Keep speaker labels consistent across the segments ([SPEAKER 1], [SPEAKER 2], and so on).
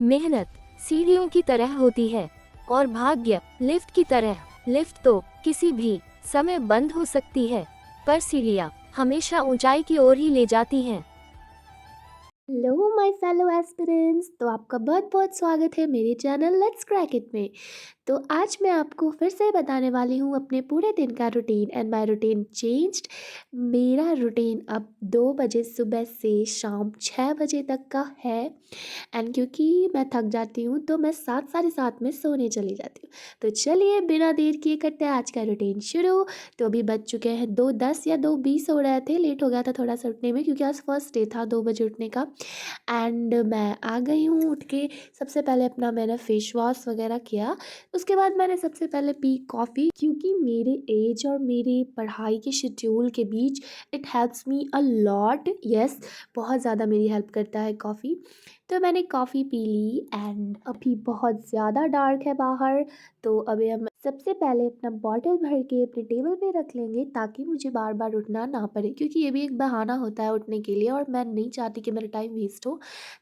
[SPEAKER 1] मेहनत सीढ़ियों की तरह होती है और भाग्य लिफ्ट की तरह। लिफ्ट तो किसी भी समय बंद हो सकती है, पर सीढ़ियाँ हमेशा ऊंचाई की ओर ही ले जाती हैं।
[SPEAKER 2] Hello my fellow aspirants. तो आपका बहुत बहुत स्वागत है मेरे चैनल लेट्स क्रैक इट में। तो आज मैं आपको फिर से बताने वाली हूँ अपने पूरे दिन का routine and my routine changed. मेरा रूटीन अब 2 बजे सुबह से शाम 6 बजे तक का है। एंड क्योंकि मैं थक जाती हूँ तो मैं 7 साढ़े 7 में सोने चली जाती हूँ। तो चलिए बिना देर किए करते हैं आज का रूटीन शुरू। तो अभी बज चुके हैं 2:10 या 2:20 हो रहे थे। लेट हो गया था थोड़ा सा उठने में क्योंकि आज फर्स्ट डे था 2 बजे उठने का। एंड मैं आ गई हूँ उठ के। सबसे पहले अपना मैंने फेस वॉश वगैरह किया। उसके बाद मैंने सबसे पहले पी कॉफ़ी क्योंकि मेरे एज और मेरी पढ़ाई के शेड्यूल के बीच it helps me a lot. Yes, बहुत ज़्यादा मेरी हेल्प करता है कॉफ़ी। तो मैंने कॉफ़ी पी ली एंड अभी बहुत ज़्यादा डार्क है बाहर। तो अभी हम सबसे पहले अपना बॉटल भर के अपने टेबल पे रख लेंगे ताकि मुझे बार बार उठना ना पड़े, क्योंकि ये भी एक बहाना होता है उठने के लिए और मैं नहीं चाहती कि मेरा टाइम वेस्ट हो।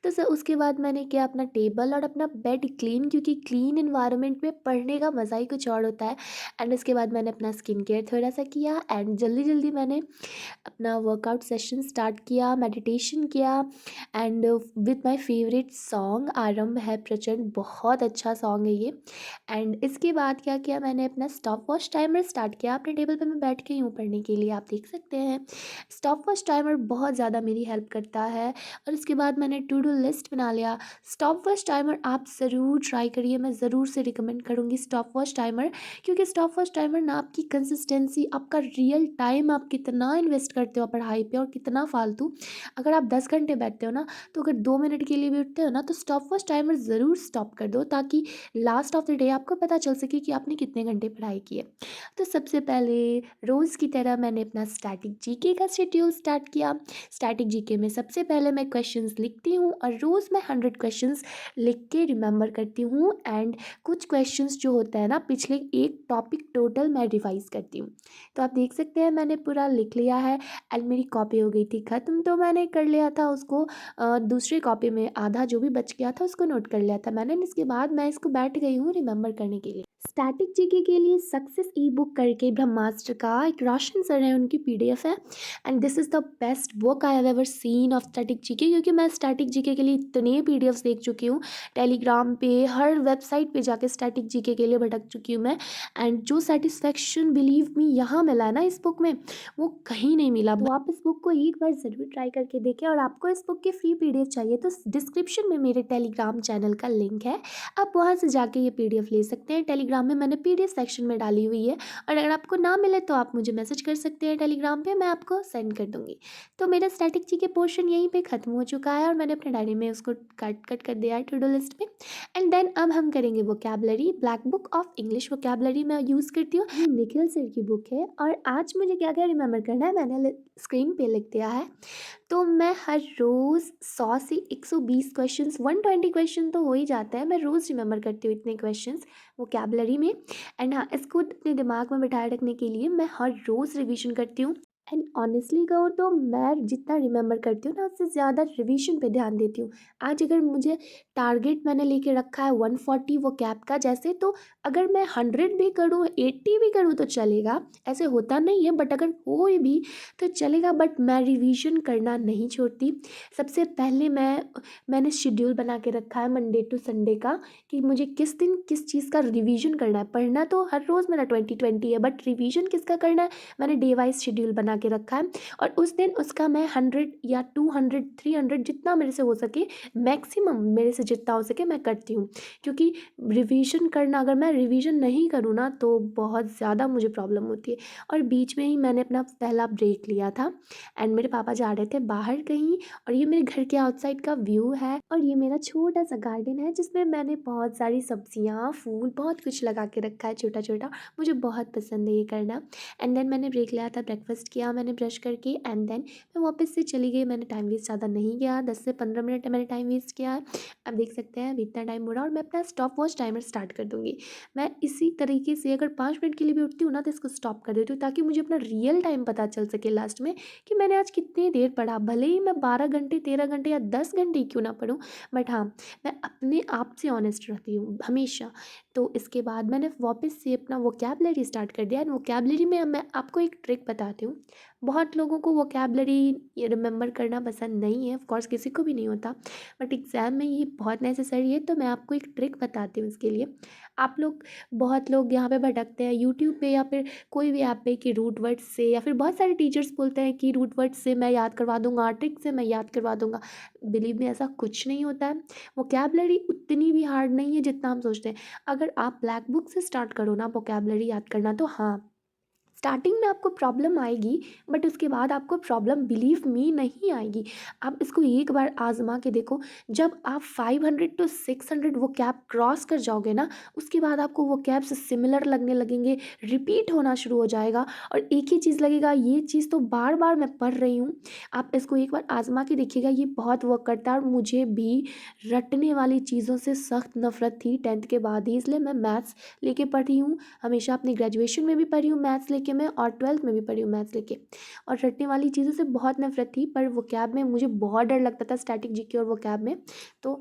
[SPEAKER 2] तो उसके बाद मैंने किया अपना टेबल और अपना बेड क्लीन, क्योंकि क्लीन इन्वायरमेंट में पढ़ने का मज़ा ही कुछ और होता है। एंड उसके बाद मैंने अपना स्किन केयर थोड़ा सा किया एंड जल्दी जल्दी मैंने अपना वर्कआउट सेशन स्टार्ट किया, मेडिटेशन किया and with my favourite song आरंभ है प्रचंड, बहुत अच्छा सॉन्ग है ये। एंड इसके बाद क्या किया, मैंने अपना स्टॉप वॉच टाइमर स्टार्ट किया। अपने टेबल पे मैं बैठ के यूँ पढ़ने के लिए, आप देख सकते हैं। स्टॉप वॉच टाइमर बहुत ज़्यादा मेरी हेल्प करता है। और इसके बाद मैंने टू डू लिस्ट बना लिया। स्टॉप वॉच टाइमर आप ज़रूर ट्राई करिए, मैं ज़रूर से रिकमेंड करूँगी स्टॉप वॉच टाइमर। क्योंकि स्टॉप वॉच टाइमर ना आपकी कंसिस्टेंसी, आपका रियल टाइम आप कितना इन्वेस्ट करते हो पढ़ाई पे और कितना फालतू। अगर आप 10 घंटे बैठते हो ना, तो अगर 2 मिनट के लिए भी उठते हो ना, तो स्टॉप वॉच टाइमर ज़रूर स्टॉप कर दो ताकि लास्ट ऑफ द डे आपको पता चल सके कि आपने कितने घंटे पढ़ाई की है। तो सबसे पहले रोज़ की तरह मैंने अपना स्टैटिक जीके का शेड्यूल स्टार्ट किया। स्टैटिक जीके में सबसे पहले मैं क्वेश्चंस लिखती हूँ और रोज़ मैं 100 क्वेश्चंस लिख के रिमेंबर करती हूँ। एंड कुछ क्वेश्चंस जो होता है ना, पिछले एक टॉपिक टोटल मैं रिवाइज़ करती हूँ। तो आप देख सकते हैं मैंने पूरा लिख लिया है। एंड मेरी कॉपी हो गई थी ख़त्म, तो मैंने कर लिया था उसको दूसरी कॉपी में आधा जो भी बच गया था उसको नोट कर लिया था मैंने। इसके बाद मैं इसको बैठ गई हूँ रिमेंबर करने के लिए। स्टैटिक जीके के लिए सक्सेस ई बुक करके ब्रह्मास्त्र का एक रोशन सर है, उनकी पीडीएफ है। And this is the best book I have ever seen of static GK, क्योंकि मैं स्टैटिक जीके के लिए इतने पीडीएफ्स देख चुकी हूँ। टेलीग्राम पे, हर वेबसाइट पे जाके स्टैटिक जीके के लिए भटक चुकी हूँ मैं। एंड जो सेटिस्फेक्शन बिलीव मी यहाँ मिला है ना इस बुक में, वो कहीं नहीं मिला। तो आप इस बुक को एक बार ज़रूर ट्राई करके देखें। और आपको इस बुक की फ्री पीडीएफ चाहिए तो डिस्क्रिप्शन में मेरे टेलीग्राम चैनल का लिंक है, आप वहाँ से जाके ये पीडीएफ ले सकते हैं। टेलीग्राम में मैंने पीडीएफ सेक्शन में डाली हुई है। और अगर आपको ना मिले तो आप मुझे मैसेज कर सकते हैं टेलीग्राम पे, मैं आपको सेंड कर दूँगी। तो मेरा स्टैटिक जी के पोर्शन यहीं पे ख़त्म हो चुका है और मैंने अपने डायरी में उसको कट कर दिया है टू डू लिस्ट में। एंड देन अब हम करेंगे vocabulary. Black book of English vocabulary मैं यूज़ करती हूँ। ये निखिल सर की बुक है और आज मुझे क्या क्या रिमेंबर करना है मैंने स्क्रीन पे लिख दिया है। तो मैं हर रोज़ 100 से 120 क्वेश्चंस, 120 क्वेश्चन तो हो ही जाता है, मैं रोज़ रिमेंबर करती हूँ इतने क्वेश्चंस वोकैबुलरी में। एंड हाँ, इसको अपने दिमाग में बिठाए रखने के लिए मैं हर रोज़ रिवीजन करती हूँ। एंड ऑनेस्टली कहूँ तो मैं जितना रिमेंबर करती हूँ ना, उससे ज़्यादा रिवीजन पे ध्यान देती हूँ। आज अगर मुझे टारगेट मैंने लेके रखा है 140 वो कैब का जैसे, तो अगर मैं 100 भी करूँ, 80 भी करूँ तो चलेगा। ऐसे होता नहीं है, बट अगर कोई भी तो चलेगा। बट मैं रिवीजन करना नहीं छोड़ती। सबसे पहले मैंने शेड्यूल बना के रखा है मंडे टू संडे का, कि मुझे किस दिन किस चीज़ का रिवीजन करना है। पढ़ना तो हर रोज़ मेरा 20-20 है, बट रिवीजन किसका करना है मैंने डे वाइज शेड्यूल बना के रखा है। और उस दिन उसका मैं 100 या 200 300 जितना मेरे से हो सके, मैक्सिमम मेरे से जितना हो सके मैं करती हूँ। क्योंकि रिवीजन करना, अगर मैं रिवीजन नहीं करूँ ना तो बहुत ज़्यादा मुझे प्रॉब्लम होती है। और बीच में ही मैंने अपना पहला ब्रेक लिया था एंड मेरे पापा जा रहे थे बाहर कहीं। और ये मेरे घर के आउटसाइड का व्यू है और ये मेरा छोटा सा गार्डन है जिसमें मैंने बहुत सारी सब्जियां, फूल, बहुत कुछ लगा के रखा है छोटा छोटा। मुझे बहुत पसंद है ये करना। एंड देन मैंने ब्रेक लिया था, ब्रेकफास्ट किया। किया मैंने ब्रश करके एंड देन मैं वापस से चली गई। मैंने टाइम वेस्ट ज़्यादा नहीं किया, 10 से 15 मिनट मैंने टाइम वेस्ट किया है। अब देख सकते हैं अभी इतना टाइम हो रहा है और मैं अपना स्टॉप वॉच टाइमर स्टार्ट कर दूँगी। मैं इसी तरीके से अगर 5 मिनट के लिए भी उठती हूँ ना तो इसको स्टॉप कर देती हूँ, ताकि मुझे अपना रियल टाइम पता चल सके लास्ट में कि मैंने आज कितनी देर पढ़ा। भले ही मैं 12 घंटे, 13 घंटे या 10 घंटे ही क्यों ना पढूँ, बट हाँ, मैं अपने आप से ऑनेस्ट रहती हूँ हमेशा। तो इसके बाद मैंने वापस से अपना वोकैबुलरी स्टार्ट कर दिया एंड वोकैबुलरी में अब मैं आपको एक ट्रिक बताती हूँ। बहुत लोगों को वोकैबुलरी रिमेंबर करना पसंद नहीं है, ऑफ कोर्स किसी को भी नहीं होता, बट एग्ज़ाम में ये बहुत नेसेसरी है। तो मैं आपको एक ट्रिक बताती हूँ इसके लिए। आप लोग बहुत लोग यहाँ पे भटकते हैं यूट्यूब पे या फिर कोई भी ऐप पे कि रूट वर्ड्स से, या फिर बहुत सारे टीचर्स बोलते हैं कि रूट वर्ड्स से मैं याद करवा दूँगा, ट्रिक से मैं याद करवा दूँगा। बिलीव मी, ऐसा कुछ नहीं होता है। वोकैबुलरी उतनी भी हार्ड नहीं है जितना हम सोचते हैं। अगर आप ब्लैक बुक से स्टार्ट करो ना वोकैबुलरी याद करना, तो हाँ, स्टार्टिंग में आपको प्रॉब्लम आएगी, बट उसके बाद आपको प्रॉब्लम बिलीव मी नहीं आएगी। आप इसको एक बार आज़मा के देखो। जब आप 500 टू 600 वो कैब क्रॉस कर जाओगे ना, उसके बाद आपको वो कैब्स सिमिलर लगने लगेंगे, रिपीट होना शुरू हो जाएगा और एक ही चीज़ लगेगा, ये चीज़ तो बार बार मैं पढ़ रही हूँ। आप इसको एक बार आज़मा के देखिएगा, ये बहुत वर्क करता है। और मुझे भी रटने वाली चीज़ों से सख्त नफ़रत थी 10th के बाद ही, इसलिए मैं मैथ्स लेके पढ़ी हूँ। हमेशा अपनी ग्रेजुएशन में भी पढ़ी हूँ मैथ्स लेके मैं, और 12th में भी पढ़ी हूँ मैथ्स लेके। और रटने वाली चीज़ों से बहुत नफ़रत थी, पर वोकैब में मुझे बहुत डर लगता था, स्टैटिक जीके और वोकैब में। तो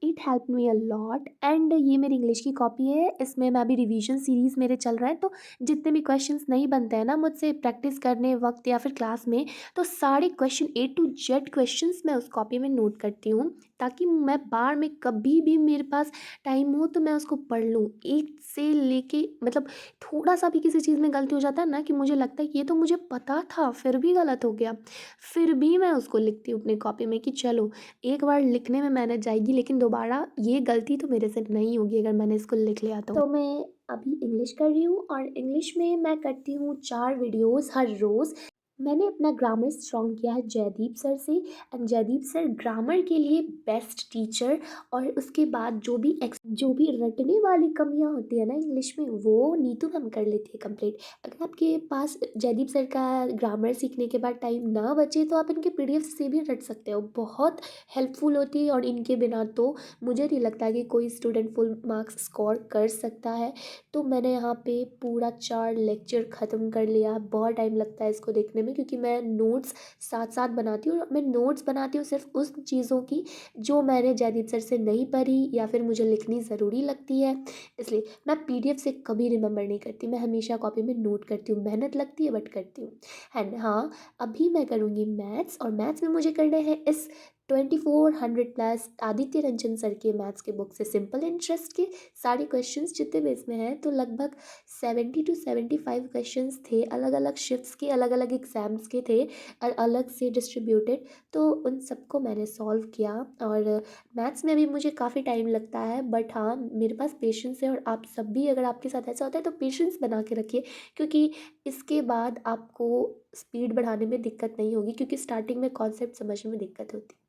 [SPEAKER 2] it help me a lot. And ये मेरी इंग्लिश की कॉपी है, इसमें मैं अभी रिवीजन सीरीज़ मेरे चल रहा है। तो जितने भी क्वेश्चंस नहीं बनते हैं ना मुझसे प्रैक्टिस करने वक्त या फिर क्लास में, तो सारे question A to Z questions मैं उस कॉपी में नोट करती हूँ, ताकि मैं बार में कभी भी मेरे पास टाइम हो तो मैं उसको पढ़ लूँ। एक से लेके मतलब थोड़ा सा भी किसी चीज़ में गलती हो जाता है ना, कि मुझे लगता है कि ये तो मुझे पता था फिर भी गलत हो गया, फिर भी मैं उसको लिखती हूँ अपनी कॉपी में कि चलो एक बार लिखने में मेहनत जाएगी, लेकिन दोबारा ये गलती तो मेरे से नहीं होगी अगर मैंने इसको लिख लिया तो। मैं अभी इंग्लिश कर रही हूँ और इंग्लिश में मैं करती हूँ 4 वीडियोस हर रोज़। मैंने अपना ग्रामर स्ट्रॉन्ग किया है जयदीप सर से, एंड जयदीप सर ग्रामर के लिए बेस्ट टीचर। और उसके बाद जो भी रटने वाली कमियां होती है ना इंग्लिश में, वो नीतू मैम कर लेती है कंप्लीट। अगर आपके पास जयदीप सर का ग्रामर सीखने के बाद टाइम ना बचे तो आप इनके पीडीएफ से भी रट सकते हो, बहुत हेल्पफुल होती है। और इनके बिना तो मुझे नहीं लगता कि कोई स्टूडेंट फुल मार्क्स स्कोर कर सकता है। तो मैंने यहाँ पे पूरा 4 लेक्चर ख़त्म कर लिया। बहुत टाइम लगता है इसको देखने में, क्योंकि मैं नोट्स साथ साथ बनाती हूँ। मैं नोट्स बनाती हूँ सिर्फ उस चीज़ों की जो मैंने जयदीप सर से नहीं पढ़ी या फिर मुझे लिखनी ज़रूरी लगती है। इसलिए मैं पीडीएफ से कभी रिमेंबर नहीं करती, मैं हमेशा कॉपी में नोट करती हूँ। मेहनत लगती है बट करती हूँ। एंड हाँ, अभी मैं करूँगी मैथ्स, और मैथ्स में मुझे करने हैं इस 2400 प्लस आदित्य रंजन सर के मैथ्स के बुक से सिंपल इंटरेस्ट के सारे क्वेश्चंस जितने भी इसमें हैं। तो लगभग 70 टू 75 क्वेश्चंस थे, अलग अलग शिफ्ट्स के, अलग अलग एग्ज़ाम्स के थे, अलग से डिस्ट्रीब्यूटेड। तो उन सबको मैंने सॉल्व किया। और मैथ्स में भी मुझे काफ़ी टाइम लगता है, बट हाँ, मेरे पास पेशेंस है। और आप सब भी, अगर आपके साथ ऐसा होता है तो पेशेंस बना के रखिए, क्योंकि इसके बाद आपको स्पीड बढ़ाने में दिक्कत नहीं होगी, क्योंकि स्टार्टिंग में कॉन्सेप्ट समझने में दिक्कत होती है।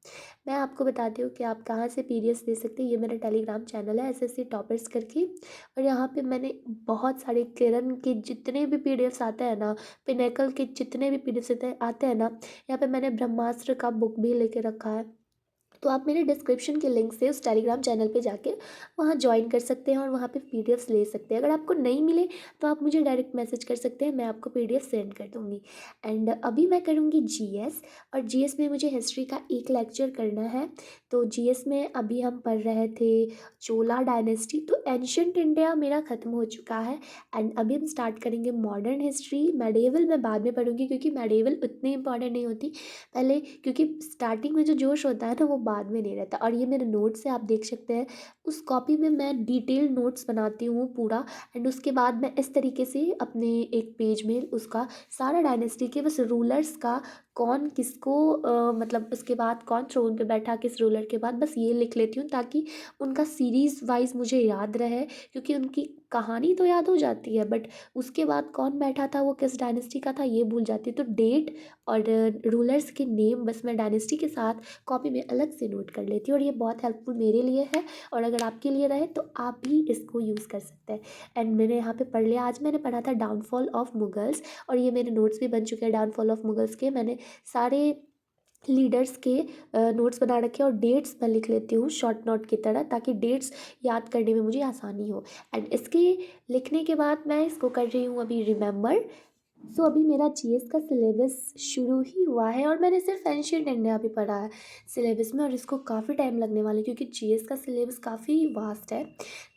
[SPEAKER 2] मैं आपको बताती हूँ कि आप कहाँ से पीडीएफ दे सकते हैं। ये मेरा टेलीग्राम चैनल है एसएससी टॉपर्स करके, और यहाँ पे मैंने बहुत सारे किरण के जितने भी पीडीएफ्स आते हैं ना, पिनेकल के जितने भी पीडीएफ्स आते हैं ना, यहाँ पे मैंने ब्रह्मास्त्र का बुक भी लेके रखा है। तो आप मेरे डिस्क्रिप्शन के लिंक से उस टेलीग्राम चैनल पे जाके वहाँ ज्वाइन कर सकते हैं और वहाँ पे पीडीएफ्स ले सकते हैं। अगर आपको नहीं मिले तो आप मुझे डायरेक्ट मैसेज कर सकते हैं, मैं आपको पीडीएफ सेंड कर दूँगी। एंड अभी मैं करूँगी जीएस, और जीएस में मुझे हिस्ट्री का एक लेक्चर करना है। तो जीएस में अभी हम पढ़ रहे थे चोला डायनेस्टी, तो एंशियंट इंडिया मेरा ख़त्म हो चुका है। एंड अभी हम स्टार्ट करेंगे मॉडर्न हिस्ट्री। मेडिएवल मैं बाद में पढ़ूँगी, क्योंकि मेडिएवल उतनी इंपॉर्टेंट नहीं होती पहले, क्योंकि स्टार्टिंग में जो जोश होता है ना वो बाद में नहीं रहता। और ये मेरे नोट्स है, आप देख सकते हैं। उस कॉपी में मैं डिटेल नोट्स बनाती हूँ पूरा, एंड उसके बाद मैं इस तरीके से अपने एक पेज में उसका सारा डायनेस्टी के बस रूलर्स का, कौन किसको मतलब उसके बाद कौन थ्रोन पे बैठा किस रूलर के बाद, बस ये लिख लेती हूँ, ताकि उनका सीरीज़ वाइज मुझे याद रहे, क्योंकि उनकी कहानी तो याद हो जाती है बट उसके बाद कौन बैठा था, वो किस डायनेस्टी का था, ये भूल जाती है। तो डेट और रूलर्स के नेम बस मैं डायनेस्टी के साथ कॉपी में अलग से नोट कर लेती हूँ, और ये बहुत हेल्पफुल मेरे लिए है, और अगर आपके लिए रहे तो आप भी इसको यूज़ कर सकते हैं। एंड मैंने यहाँ पे पढ़ लिया, आज मैंने पढ़ा था डाउनफॉल ऑफ मुगल्स, और ये मेरे नोट्स भी बन चुके हैं डाउनफॉल ऑफ मुगल्स के। मैंने सारे लीडर्स के नोट्स बना रखे हैं, और डेट्स मैं लिख लेती हूँ शॉर्ट नोट की तरह, ताकि डेट्स याद करने में मुझे आसानी हो। एंड इसके लिखने के बाद मैं इसको कर रही हूँ अभी रिमेंबर। सो अभी मेरा जीएस का सिलेबस शुरू ही हुआ है, और मैंने सिर्फ एंशिएंट इंडिया भी पढ़ा है सिलेबस में, और इसको काफ़ी टाइम लगने वाला है क्योंकि जीएस का सिलेबस काफ़ी वास्ट है।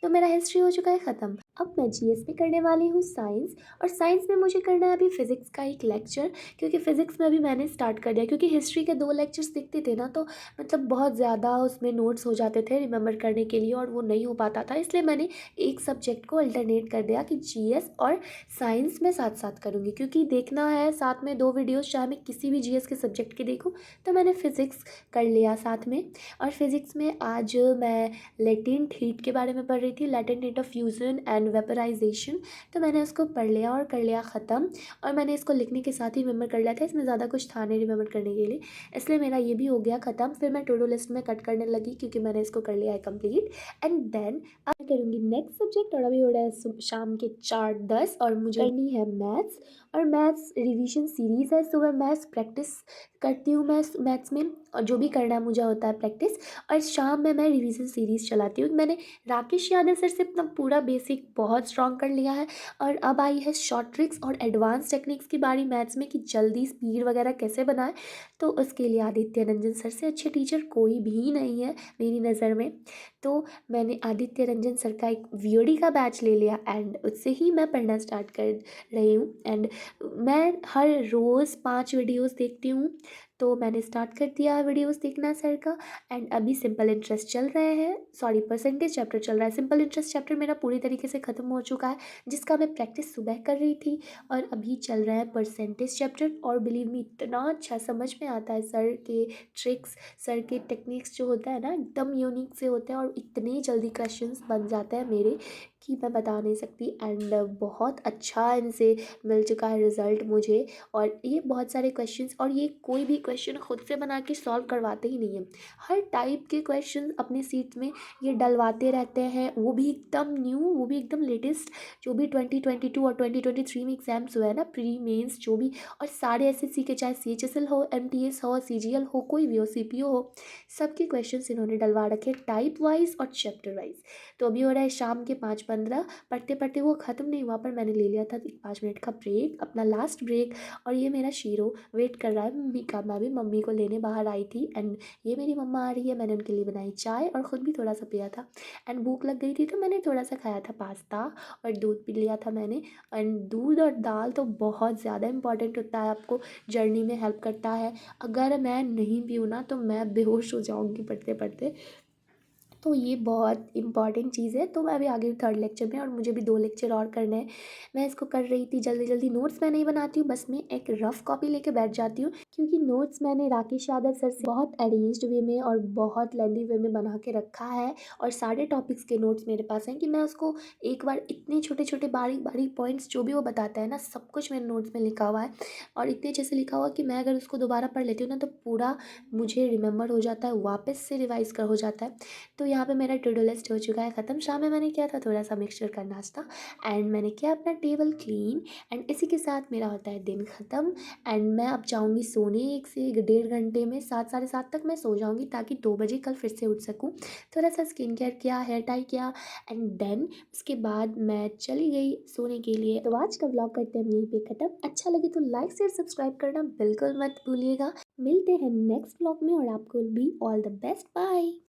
[SPEAKER 2] तो मेरा हिस्ट्री हो चुका है ख़त्म। अब मैं जीएस में करने वाली हूँ साइंस, और साइंस में मुझे करना है अभी फिज़िक्स का एक लेक्चर, क्योंकि फ़िज़िक्स में भी मैंने स्टार्ट कर दिया, क्योंकि हिस्ट्री के 2 लेक्चर्स दिखते थे ना, तो मतलब बहुत ज़्यादा उसमें नोट्स हो जाते थे रिमेंबर करने के लिए, और वो नहीं हो पाता था, इसलिए मैंने एक सब्जेक्ट को अल्टरनेट कर दिया कि जीएस और साइंस में साथ साथ करूँगी, क्योंकि देखना है साथ में 2 वीडियोस, चाहे मैं किसी भी जीएस के सब्जेक्ट के देखूँ। तो मैंने फ़िज़िक्स कर लिया साथ में, और फिज़िक्स में आज मैं लेटेंट हीट के बारे में पढ़ रही थी, latent heat of fusion and vaporisation. तो मैंने उसको पढ़ लिया और कर लिया ख़त्म, और मैंने इसको लिखने के साथ ही रिमेंबर कर लिया था, इसमें ज़्यादा कुछ था नहीं रिमेंबर करने के लिए, इसलिए मेरा ये भी हो गया ख़त्म। फिर मैं टू डू लिस्ट में कट करने लगी क्योंकि मैंने इसको कर लिया है कंप्लीट। एंड देन अब मैं करूँगी नेक्स्ट सब्जेक्ट, और अभी हो रहा है शाम के 4:10, और मुझे करनी है मैथ्स, और मैथ्स रिवीजन सीरीज़ है। सुबह मैथ्स प्रैक्टिस करती हूँ मैं मैथ्स में, और जो भी करना मुझे होता है प्रैक्टिस, और शाम में मैं रिवीजन सीरीज़ चलाती हूँ। मैंने राकेश यादव सर से अपना पूरा बेसिक बहुत स्ट्रॉन्ग कर लिया है, और अब आई है शॉर्ट ट्रिक्स और एडवांस टेक्निक्स की बारी मैथ्स में, कि जल्दी स्पीड वगैरह कैसे बनाए। तो उसके लिए आदित्य रंजन सर से अच्छे टीचर कोई भी नहीं है मेरी नज़र में। तो मैंने आदित्य रंजन सर का एक वीओडी का बैच ले लिया, एंड उससे ही मैं पढ़ना स्टार्ट कर रही हूँ। एंड मैं हर रोज़ 5 वीडियोस देखती हूँ, तो मैंने स्टार्ट कर दिया वीडियोस देखना सर का। एंड अभी सिंपल इंटरेस्ट चल रहे हैं, सॉरी परसेंटेज चैप्टर चल रहा है। सिंपल इंटरेस्ट चैप्टर मेरा पूरी तरीके से ख़त्म हो चुका है, जिसका मैं प्रैक्टिस सुबह कर रही थी, और अभी चल रहा है परसेंटेज चैप्टर। और बिलीव मी, इतना अच्छा समझ में आता है सर के ट्रिक्स, सर के टेक्निक्स जो होता है ना, एकदम यूनिक से होते हैं, और इतने जल्दी क्वेश्चंस बन जाते हैं मेरे कि मैं बता नहीं सकती। एंड बहुत अच्छा इनसे मिल चुका है रिज़ल्ट मुझे, और ये बहुत सारे क्वेश्चंस, और ये कोई भी क्वेश्चन खुद से बना के सॉल्व करवाते ही नहीं हैं, हर टाइप के क्वेश्चन अपनी सीट में ये डलवाते रहते हैं, वो भी एकदम न्यू, वो भी एकदम लेटेस्ट, जो भी 2022 और 2023 में एग्जाम्स हुए हैं ना, प्री मेंस जो भी, और सारे एसएससी के, चाहे सीएचएसएल हो, एमटीएस हो, सीजीएल हो, कोई भी हो, सीपीओ हो, सबके क्वेश्चंस इन्होंने डलवा रखे टाइप वाइज और चैप्टर वाइज। तो अभी हो रहा है शाम के 5:15, पढ़ते पढ़ते वो ख़त्म नहीं हुआ, पर मैंने ले लिया था 5 मिनट का ब्रेक, अपना लास्ट ब्रेक। और ये मेरा शीरो वेट कर रहा है मम्मी का, मैं भी मम्मी को लेने बाहर आई थी, एंड ये मेरी मम्मा आ रही है, मैंने उनके लिए बनाई चाय, और ख़ुद भी थोड़ा सा पिया था। एंड भूख लग गई थी तो मैंने थोड़ा सा खाया था पास्ता, और दूध पी लिया था मैंने। एंड दूध और दाल तो बहुत ज़्यादा इंपॉर्टेंट होता है, आपको जर्नी में हेल्प करता है। अगर मैं नहीं पीऊँ ना तो मैं बेहोश हो जाऊँगी पढ़ते पढ़ते, तो ये बहुत इंपॉर्टेंट चीज़ है। तो मैं अभी आगे 3rd लेक्चर में, और मुझे भी 2 लेक्चर और करने हैं। मैं इसको कर रही थी जल्दी जल्दी, नोट्स मैं नहीं बनाती हूँ, बस मैं एक रफ़ कॉपी लेके बैठ जाती हूँ, क्योंकि नोट्स मैंने राकेश यादव सर से बहुत अरेंज्ड वे में और बहुत लेंदी वे में बना के रखा है, और सारे टॉपिक्स के नोट्स मेरे पास हैं, कि मैं उसको एक बार इतने छोटे छोटे बारीक बारीक पॉइंट्स जो भी वो बताता है ना, सब कुछ मेरे नोट्स में लिखा हुआ है, और इतने अच्छे से लिखा हुआ कि मैं अगर उसको दोबारा पढ़ लेती हूँ ना, तो पूरा मुझे रिमेंबर हो जाता है, वापस से रिवाइज़ कर हो जाता है। तो यहाँ पे मेरा टू डू लिस्ट हो चुका है ख़त्म। शाम में मैंने किया था थोड़ा सा मिक्सचर का नाश्ता, एंड मैंने किया अपना टेबल क्लीन, एंड इसी के साथ मेरा होता है दिन ख़त्म। एंड मैं अब जाऊँगी सोने, 1 से 1.5 घंटे में, 7 साढ़े 7 तक मैं सो जाऊँगी, ताकि 2 बजे कल फिर से उठ सकूँ। थोड़ा सा स्किन केयर किया, हेयर टाई किया, एंड देन उसके बाद मैं चली गई सोने के लिए। तो आज का व्लॉग करते हैं यहीं पे ख़त्म। अच्छा लगे तो लाइक शेयर सब्सक्राइब करना बिल्कुल मत भूलिएगा। मिलते हैं नेक्स्ट व्लॉग में, और आपको भी ऑल द बेस्ट, बाय।